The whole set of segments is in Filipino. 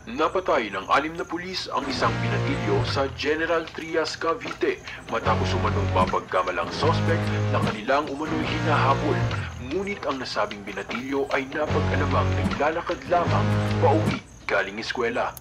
Napatay ng 6 na pulis ang isang pinatilyo sa General Trias, Cavite matapos umanong mapagkamalang sospek na kanilang umano'y hinahabol. Ngunit ang nasabing binatilyo ay napag-alamang naglalakad lamang pauwi galing eskwela.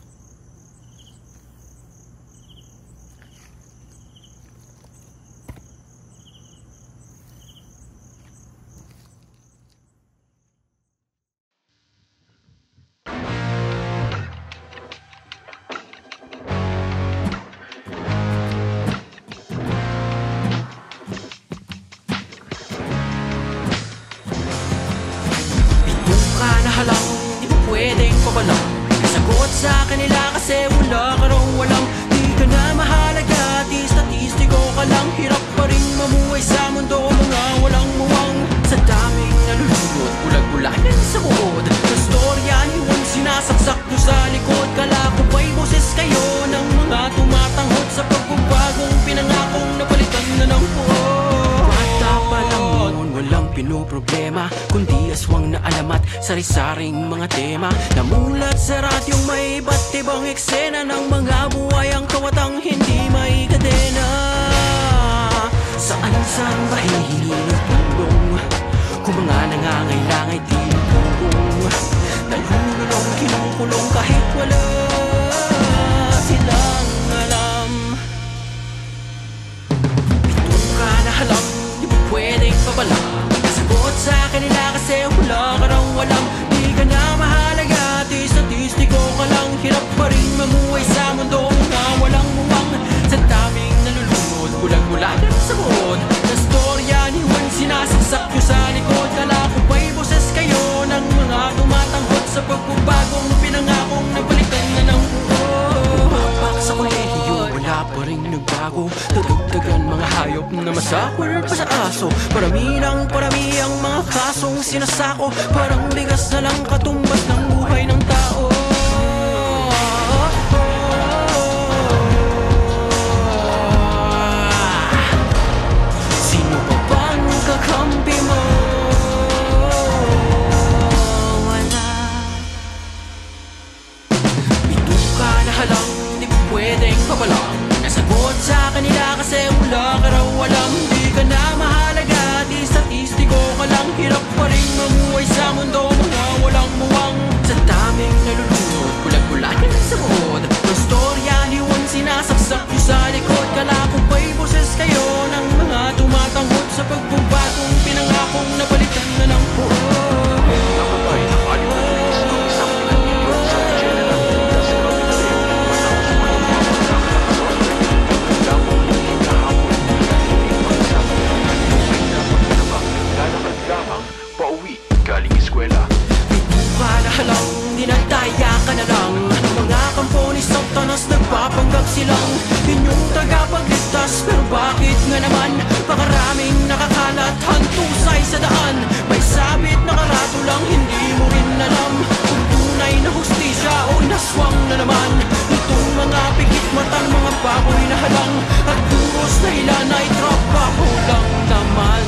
Halang, di mo pwedeng pabalang sagot sa kanila kasi wala ka raw walang. Di ka na mahalaga, di statistiko ka lang. Hirap pa rin mamuhay sa mundo, mga walang muwang. Sa daming nalulunod, bulag-bulagan sa buod ng storya niyon sinasaksak nyo sa likod. Kala ko ba'y boses kayo ng mga tumatanghod sa pagbabagong pinangakong napalitan na ng buod. Bata pa lang noon, walang pinoproblema, kundi aswang na alamat, sari-saring mga tema. Namulat sa radyong may iba't ibang eksena ng mga buhayang kawatang hindi may kadena. Saan ba hihingi ng tulong kung mga nangangailangan ay di natulong? Nalululong, kinukulong kahit wala silang alam. Pitong ka na halang, di mo pwedeng pabalang sagot sa kanila kasi wala ka raw walang. Di ka na mahalaga, di statistiko ka lang. Hirap pa rin mamuhay sa mundo, mga walang muwang. Sa daming nalulunod, bulag-bulagan sa buod ng storya ni Juan sinasaksak nyo sa likod. Kala ko ba'y boses kayo ng mga tumatanghod sa pagbabagong pinangakong nabalikan na ng buod. Papak sa kolehiyo, wala pa rin nagbago. Dadagdagan mga hayop na masakol pa sa aso. Parami ng parami ang mga kasong sinasako. Parang bigas na lang katumbas ng buhay ng tao. Sino pa bang kakampi mo? Wala. Bituka ka na halang, di mo pwedeng pabalang nasagot sa kanila kasi wala ka raw alam. Di ka na mahalaga, di statistiko ka lang. Hirap pa rin mamuhay sa mundo, mga walang muwang. Sa daming nalulunod, bulag-bulagan sa buod ng storya ni Juan sinasaksak nyo sa likod. Kala ko ba'y boses kayo ng mga tumatanghod sa pagbabagong pinangakong napalitan na ng buod. Napatay ng 6 na pulis ang isang pinatilyo sa General Trias, Cavite matapos umanong mapagkamalang sospek na kanilang hinahabol. Ngunit ang nasabing binatilyo ay napag-alamang naglalakad lamang pauwi galing eskwela. Bituka na halang, dinadaya ka na lang. Mga kamponis sa tanas nagpapanggap silang inyong tagapagligtas. Pero bakit nga naman pakaraming nakakalat hantusay sa daan? May sabit na karato lang, hindi mo rin alam kung tunay na hustisya o naswang na naman. Itong mga pikit matang mga baboy na halang at duros na ilan ay trabaho lang naman.